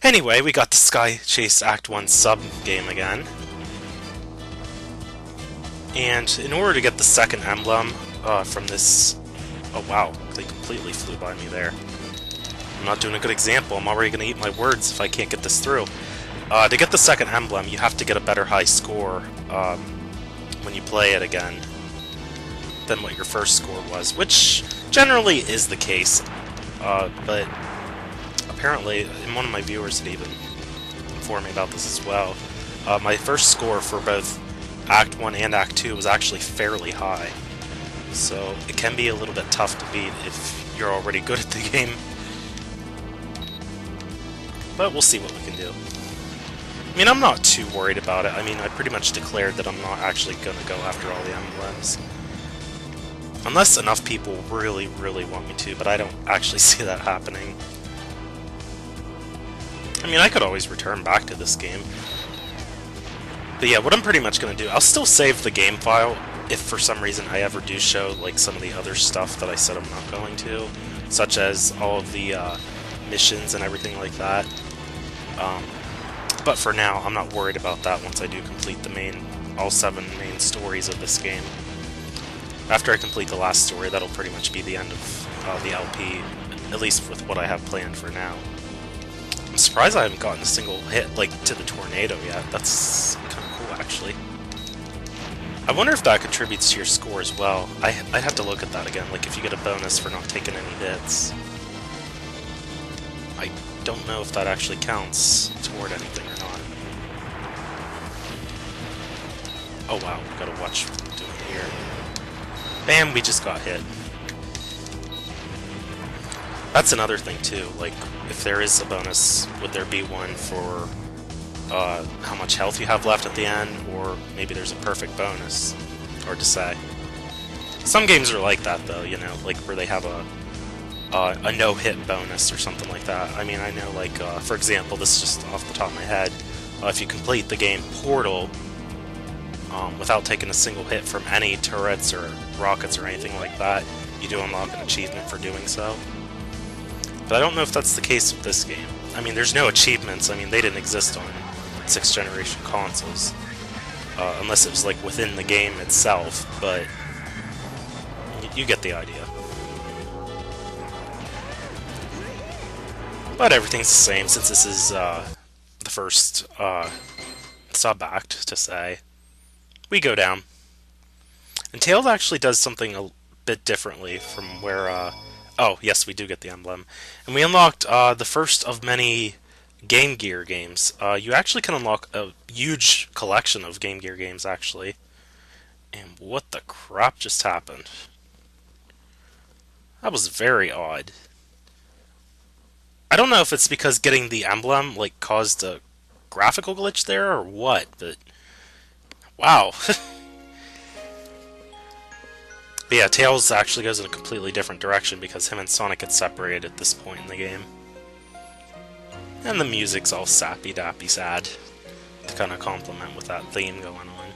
Anyway, we got the Sky Chase Act 1 sub game again. And in order to get the second emblem from this... Oh wow, they completely flew by me there. I'm not doing a good example, I'm already going to eat my words if I can't get this through. To get the second emblem, you have to get a better high score when you play it again than what your first score was, which generally is the case, but apparently, and one of my viewers had even informed me about this as well, my first score for both Act 1 and Act 2 was actually fairly high, so it can be a little bit tough to beat if you're already good at the game. But we'll see what we can do. I mean, I'm not too worried about it. I mean, I pretty much declared that I'm not actually going to go after all the emblems. Unless enough people really, really want me to, but I don't actually see that happening. I mean, I could always return back to this game. But yeah, what I'm pretty much going to do, I'll still save the game file if for some reason I ever do show like some of the other stuff that I said I'm not going to, such as all of the missions and everything like that. But for now, I'm not worried about that once I do complete the all 7 main stories of this game. After I complete the last story, that'll pretty much be the end of the LP, at least with what I have planned for now. I'm surprised I haven't gotten a single hit, like, to the tornado yet. That's kind of cool, actually. I wonder if that contributes to your score as well. I'd have to look at that again, like if you get a bonus for not taking any hits. I don't know if that actually counts toward anything or not. Oh wow, gotta watch what I'm doing here. Bam, we just got hit. That's another thing too, like, if there is a bonus, would there be one for how much health you have left at the end, or maybe there's a perfect bonus? Hard to say. Some games are like that though, you know, like where they have a no-hit bonus or something like that. I mean, I know, like, for example, this is just off the top of my head, if you complete the game Portal without taking a single hit from any turrets or rockets or anything like that, you do unlock an achievement for doing so. But I don't know if that's the case with this game. I mean, there's no achievements. I mean, they didn't exist on 6th generation consoles, unless it was, like, within the game itself, but you get the idea. But everything's the same, since this is the first sub-act, to say. We go down. And Tails actually does something a bit differently from where... oh, yes, we do get the emblem. And we unlocked the first of many Game Gear games. You actually can unlock a huge collection of Game Gear games, actually. And what the crap just happened? That was very odd. I don't know if it's because getting the emblem, like, caused a graphical glitch there or what, but... Wow. But yeah, Tails actually goes in a completely different direction because him and Sonic get separated at this point in the game. And the music's all sappy-dappy sad to kind of complement with that theme going on.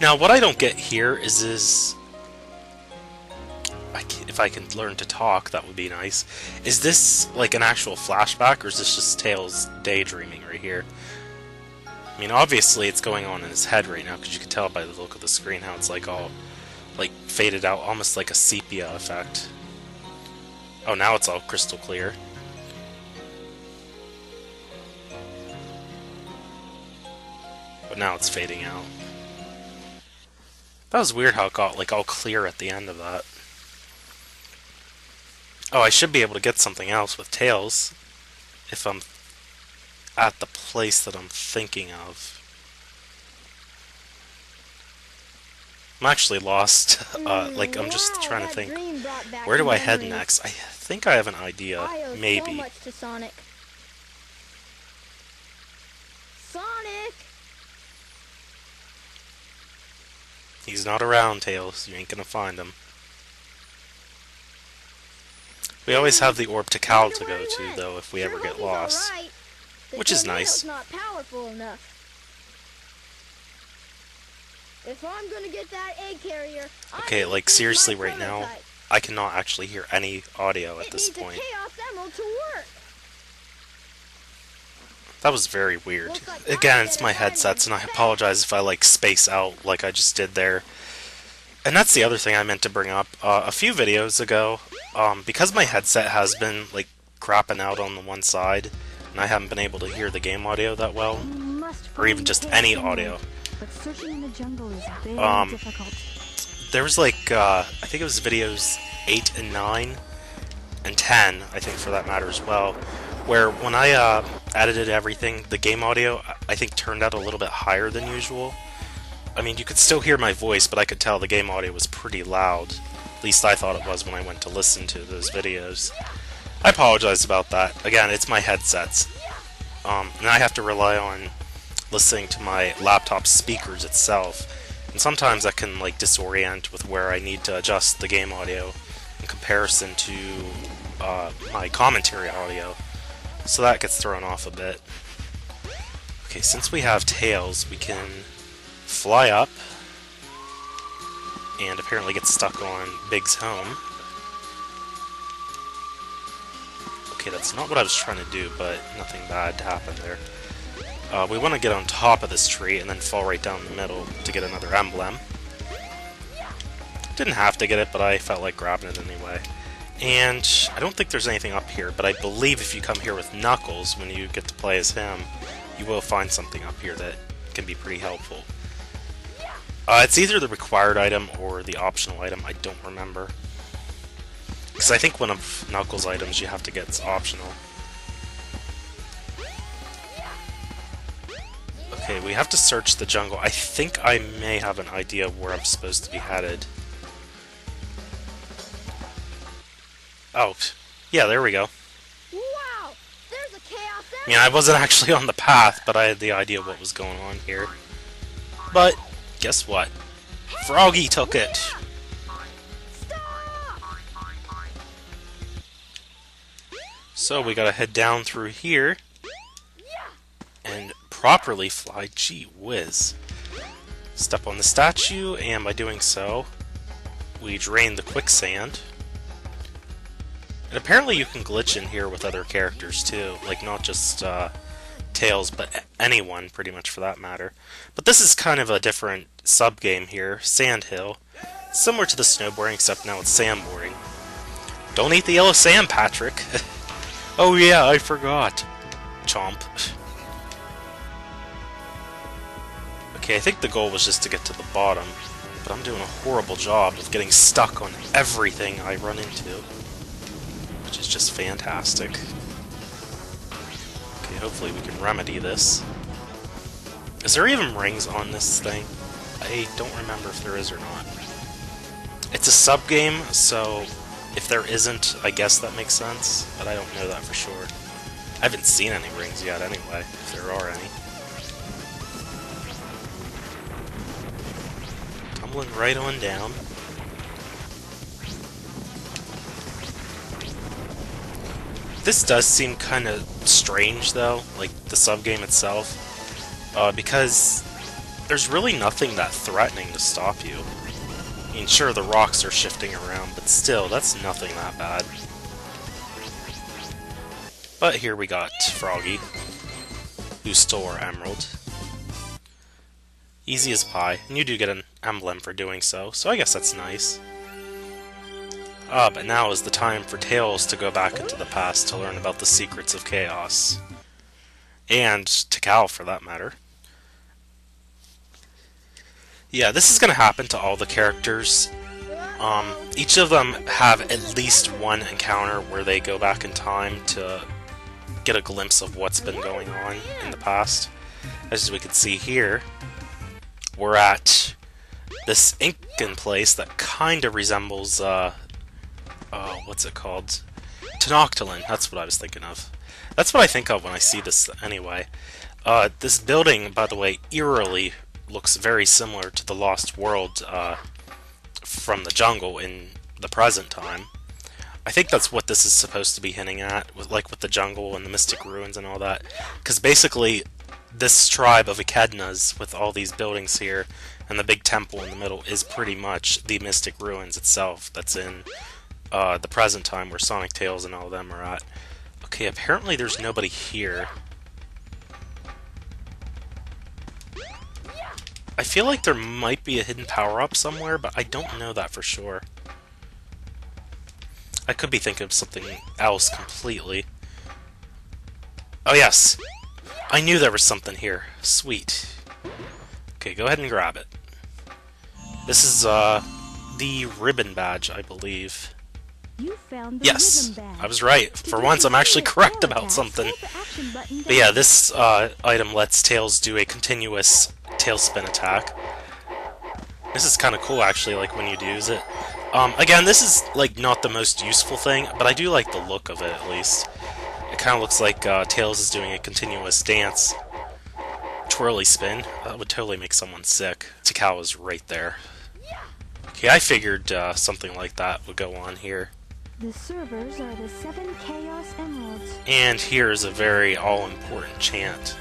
Now, what I don't get here is if I can learn to talk, that would be nice. Is this like an actual flashback, or is this just Tails daydreaming right here? I mean, obviously it's going on in his head right now, because you can tell by the look of the screen how it's like all like faded out, almost like a sepia effect. Oh, now it's all crystal clear. But now it's fading out. That was weird how it got like all clear at the end of that. Oh, I should be able to get something else with Tails if I'm at the place that I'm thinking of. I'm actually lost. Like, I'm just trying to think. Where do I head next? I think I have an idea. Maybe. So much to Sonic. Sonic! He's not around, Tails. You ain't gonna find him. We always have the Orb to Cal to go to, though, if we ever get lost. Which is nice. Not powerful enough. If I'm gonna get that egg carrier, okay, like seriously right now, I cannot actually hear any audio at this point. Chaos Emerald to work. That was very weird. Again, it's my headsets, and I apologize if I, like, space out like I just did there. And that's the other thing I meant to bring up. A few videos ago, because my headset has been, like, crapping out on the one side, and I haven't been able to hear the game audio that well, or even just any audio. But searching in the jungle is very difficult. There was, like, I think it was videos 8 and 9, and 10, I think, for that matter as well, where when I edited everything, the game audio, I think, turned out a little bit higher than usual. I mean, you could still hear my voice, but I could tell the game audio was pretty loud. At least I thought it was when I went to listen to those videos. I apologize about that. Again, it's my headsets. And I have to rely on listening to my laptop speakers itself. And sometimes that can, like, disorient with where I need to adjust the game audio in comparison to my commentary audio. So that gets thrown off a bit. Okay, since we have tails, we can fly up and apparently get stuck on Big's home. Okay, that's not what I was trying to do, but nothing bad happened there. We want to get on top of this tree and then fall right down the middle to get another emblem. Didn't have to get it, but I felt like grabbing it anyway. And I don't think there's anything up here, but I believe if you come here with Knuckles when you get to play as him, you will find something up here that can be pretty helpful. It's either the required item or the optional item, I don't remember. Because I think one of Knuckles' items you have to get is optional. Okay, we have to search the jungle. I think I may have an idea of where I'm supposed to be headed. Oh, yeah, there we go. Wow, there's a chaos emerald. Yeah, I wasn't actually on the path, but I had the idea of what was going on here. But, guess what? Froggy took it! Stop! So we gotta head down through here and properly fly. Gee whiz. Step on the statue, and by doing so, we drain the quicksand. And apparently you can glitch in here with other characters too, like not just Tails, but anyone pretty much for that matter. But this is kind of a different sub-game here, Sandhill. Similar to the snowboarding, except now it's sandboarding. Don't eat the yellow sand, Patrick! Oh yeah, I forgot. Chomp. Okay, I think the goal was just to get to the bottom, but I'm doing a horrible job of getting stuck on everything I run into. Which is just fantastic. Okay, hopefully we can remedy this. Is there even rings on this thing? I don't remember if there is or not. It's a sub-game, so if there isn't, I guess that makes sense, but I don't know that for sure. I haven't seen any rings yet anyway, if there are any. Tumbling right on down. This does seem kind of strange, though, like the sub-game itself, because there's really nothing that threatening to stop you. I mean, sure, the rocks are shifting around, but still, that's nothing that bad. But here we got Froggy, who stole our emerald. Easy as pie, and you do get an emblem for doing so, so I guess that's nice. But now is the time for Tails to go back into the past to learn about the secrets of chaos. And to Cal, for that matter. Yeah, this is going to happen to all the characters. Each of them have at least one encounter where they go back in time to get a glimpse of what's been going on in the past. As we can see here, we're at this Incan place that kind of resembles, what's it called? Tenoctitlan, that's what I was thinking of. That's what I think of when I see this anyway. This building, by the way, eerily looks very similar to the Lost World from the jungle in the present time. I think that's what this is supposed to be hinting at, with the jungle and the mystic ruins and all that. Because basically, this tribe of echidnas with all these buildings here and the big temple in the middle is pretty much the mystic ruins itself that's in the present time where Sonic, Tails, and all of them are at. Okay, apparently there's nobody here. I feel like there might be a hidden power-up somewhere, but I don't know that for sure. I could be thinking of something else completely. Oh yes! I knew there was something here. Sweet. Okay, go ahead and grab it. This is, the ribbon badge, I believe. You found the Yes, ribbon badge. I was right. For once, I'm actually correct about something. Hold the action button But yeah, down. this item lets Tails do a continuous tailspin attack. This is kind of cool, actually, like when you use it. Again, this is like not the most useful thing, but I do like the look of it at least. It kind of looks like Tails is doing a continuous dance. Twirly spin. That would totally make someone sick. Takao is right there. Okay, I figured something like that would go on here. The servers are the 7 Chaos Emeralds. And here is a very all-important chant.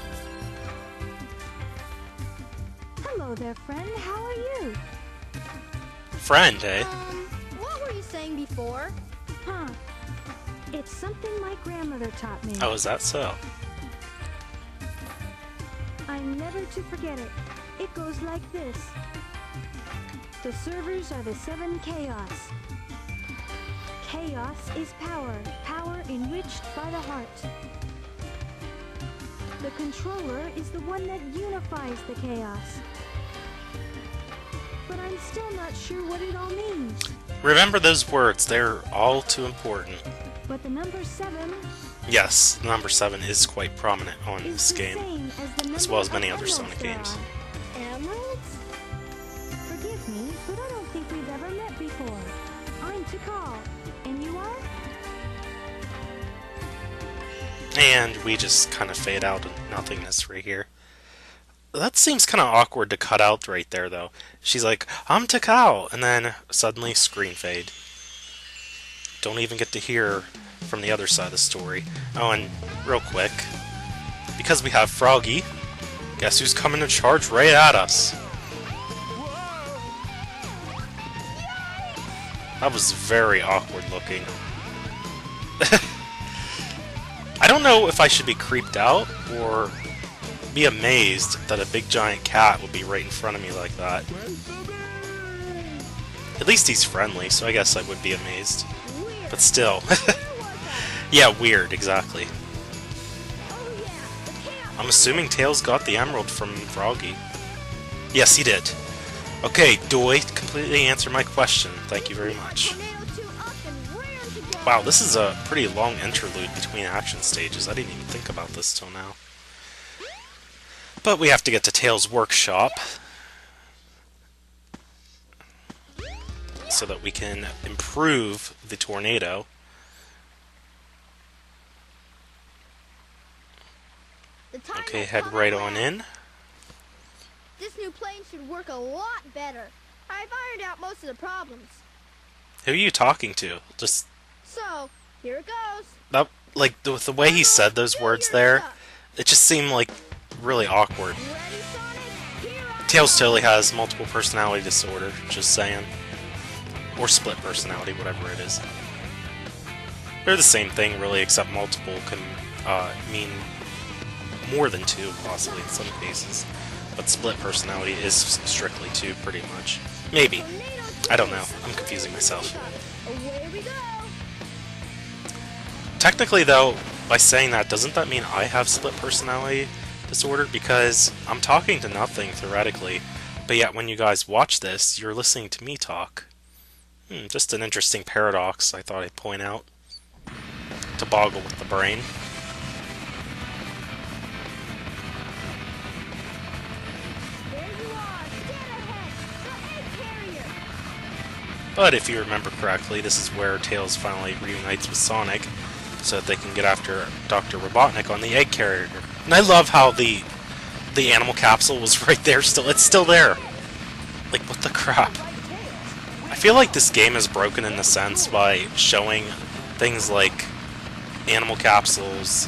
Hello there, friend. How are you? Friend, eh? What were you saying before? Huh. It's something my grandmother taught me. Oh, is that so? I'm never to forget it. It goes like this. The servers are the 7 Chaos. Chaos is power. Power enriched by the heart. The controller is the one that unifies the chaos. But I'm still not sure what it all means. Remember those words, they're all too important. But the number 7 Yes, the number 7 is quite prominent on is this the game, same as the as number well as of many other emeralds Sonic there games. are. Emeralds? Forgive me, but I don't think we've ever met before. I'm Tikal, and you are? And we just kind of fade out in nothingness right here. That seems kind of awkward to cut out right there, though. She's like, I'm Takao, and then suddenly screen fade. Don't even get to hear from the other side of the story. Oh, and real quick, because we have Froggy, guess who's coming to charge right at us? That was very awkward looking. I don't know if I should be creeped out or be amazed that a big giant cat would be right in front of me like that. At least he's friendly, so I guess I would be amazed. But still. Yeah, weird, exactly. I'm assuming Tails got the emerald from Froggy. Yes, he did. Okay, Doi, completely answer my question. Thank you very much. Wow, this is a pretty long interlude between action stages. I didn't even think about this till now. But we have to get to Tails' workshop so that we can improve the tornado. Okay, head right on in. This new plane should work a lot better. I've ironed out most of the problems. Who are you talking to? Just So, here it goes. that, like with the way he said those words there, it just seemed like really awkward. Ready, Sonic? Here I Tails totally has multiple personality disorder, just saying. Or split personality, whatever it is. They're the same thing, really, except multiple can mean more than two, possibly, in some cases. But split personality is strictly two, pretty much. Maybe. I don't know. I'm confusing myself. Away we go. Technically, though, by saying that, doesn't that mean I have split personality disorder? Because I'm talking to nothing, theoretically, but yet when you guys watch this, you're listening to me talk. Just an interesting paradox I thought I'd point out to boggle with the brain. There you are. Stand ahead. The egg carrier. But if you remember correctly, this is where Tails finally reunites with Sonic, so that they can get after Dr. Robotnik on the egg carrier. And I love how the animal capsule was right there still. It's still there. Like, what the crap? I feel like this game is broken in the sense by showing things like animal capsules,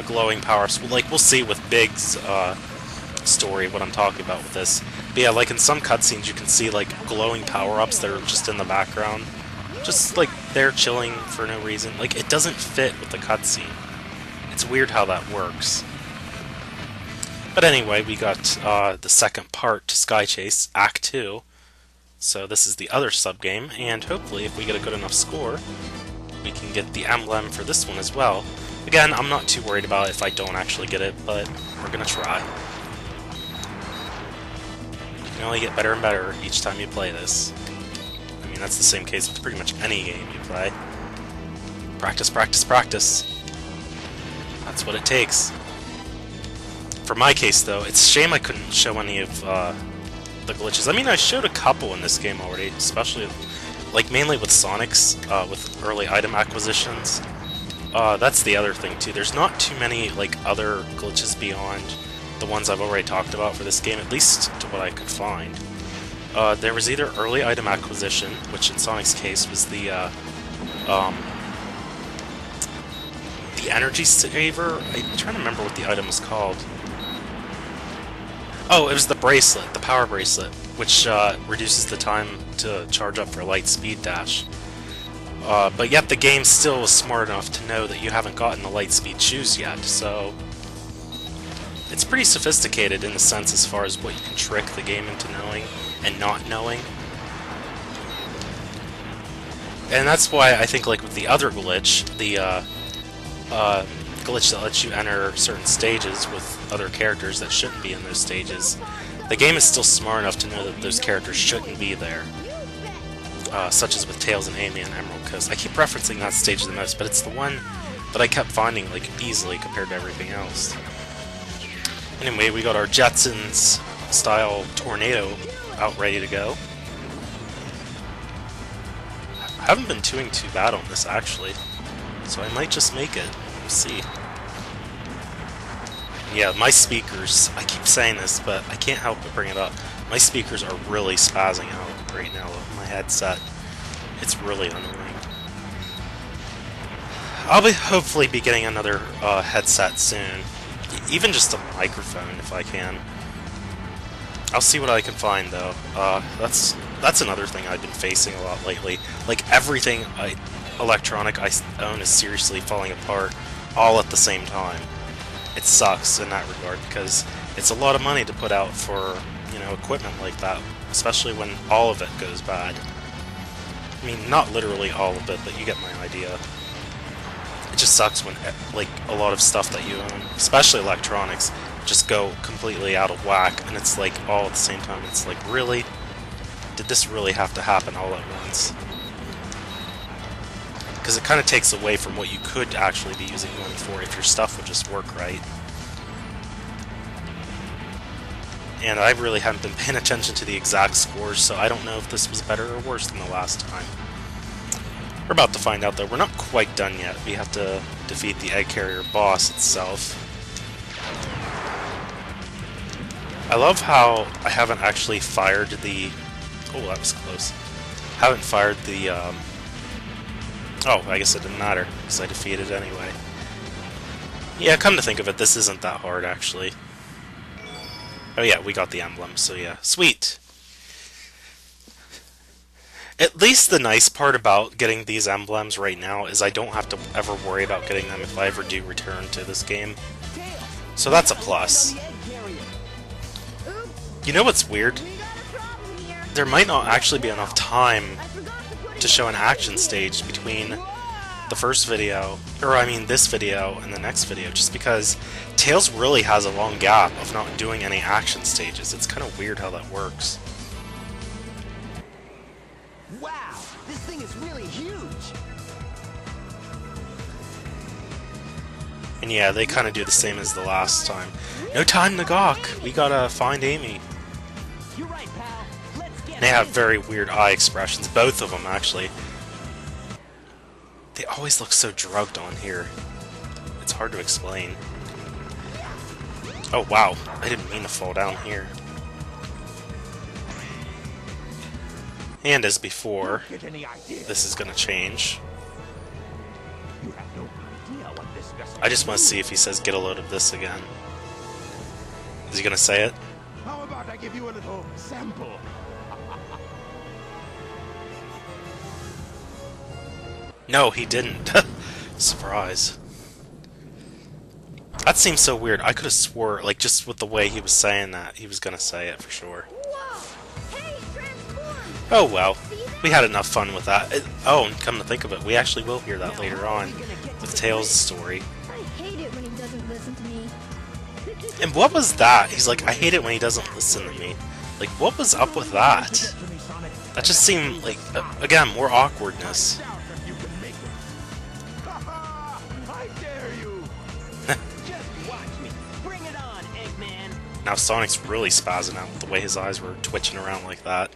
glowing power. Like, we'll see with Big's story what I'm talking about with this. But yeah, like in some cutscenes you can see like glowing power-ups that are just in the background. Just like they're chilling for no reason. Like it doesn't fit with the cutscene. It's weird how that works. But anyway, we got the second part to Sky Chase, Act 2. So this is the other sub-game, and hopefully if we get a good enough score, we can get the emblem for this one as well. Again, I'm not too worried about it if I don't actually get it, but we're gonna try. You can only get better and better each time you play this. I mean, that's the same case with pretty much any game you play. Practice, practice, practice. That's what it takes. For my case, though, it's a shame I couldn't show any of the glitches. I mean, I showed a couple in this game already, especially, like, mainly with Sonic's, with early item acquisitions. That's the other thing, too. There's not too many, like, other glitches beyond the ones I've already talked about for this game, at least to what I could find. There was either early item acquisition, which in Sonic's case was the energy saver. I'm trying to remember what the item was called. Oh, it was the bracelet, the power bracelet, which reduces the time to charge up for light speed dash. But yet the game still was smart enough to know that you haven't gotten the light speed shoes yet, so it's pretty sophisticated in the sense as far as what you can trick the game into knowing and not knowing. And that's why I think, like with the other glitch, the glitch that lets you enter certain stages with other characters that shouldn't be in those stages, the game is still smart enough to know that those characters shouldn't be there. Such as with Tails and Amy and Emerald, because I keep referencing that stage the most, but it's the one that I kept finding like easily compared to everything else. Anyway, we got our Jetsons style tornado out ready to go. I haven't been doing too bad on this actually, so I might just make it. We'll see. Yeah, my speakers, I keep saying this, but I can't help but bring it up. My speakers are really spazzing out right now with my headset. It's really annoying. I'll hopefully be getting another headset soon. Even just a microphone if I can. I'll see what I can find though. That's another thing I've been facing a lot lately. Like everything electronic I own is seriously falling apart all at the same time. It sucks in that regard because it's a lot of money to put out for, you know, equipment like that, especially when all of it goes bad. I mean, not literally all of it, but you get my idea. It just sucks when, like, a lot of stuff that you own, especially electronics, just go completely out of whack, and it's like all at the same time. It's like, really? Did this really have to happen all at once? Because it kind of takes away from what you could actually be using money for if your stuff would just work right. And I really haven't been paying attention to the exact scores, so I don't know if this was better or worse than the last time. We're about to find out though. We're not quite done yet. We have to defeat the egg carrier boss itself. I love how I haven't actually fired the... Oh, that was close. Haven't fired the... Oh, I guess it didn't matter, because I defeated it anyway. Yeah, come to think of it, this isn't that hard, actually. Oh yeah, we got the emblem, so yeah. Sweet! At least the nice part about getting these emblems right now is I don't have to ever worry about getting them if I ever do return to this game. So that's a plus. You know what's weird? There might not actually be enough time to show an action stage between the first video, or I mean this video and the next video, just because Tails really has a long gap of not doing any action stages. It's kind of weird how that works. Wow, this thing is really huge. And yeah, they kind of do the same as the last time. No time to gawk! We gotta find Amy. You're right, pal. Let's get They have very weird eye expressions, both of them actually. They always look so drugged on here. It's hard to explain. Oh wow, I didn't mean to fall down here. And as before, Get any idea? this is gonna change. You have no idea what this vessel I just want to see if he says get a load of this again. Is he gonna say it? How about I give you a little sample? No, he didn't. Surprise. That seems so weird. I could have swore, like, just with the way he was saying that, he was gonna say it for sure. Whoa! Hey, transform! Oh well. See that? We had enough fun with that. Oh, and come to think of it, we actually will hear that later on with Tails' story. I hate it when he doesn't listen to me. And what was that? He's like, I hate it when he doesn't listen to me. Like, what was up with that? That just seemed like, again, more awkwardness. You can make it. I dare you. Just watch me. Bring it on, Eggman. Now Sonic's really spazzing out with the way his eyes were twitching around like that.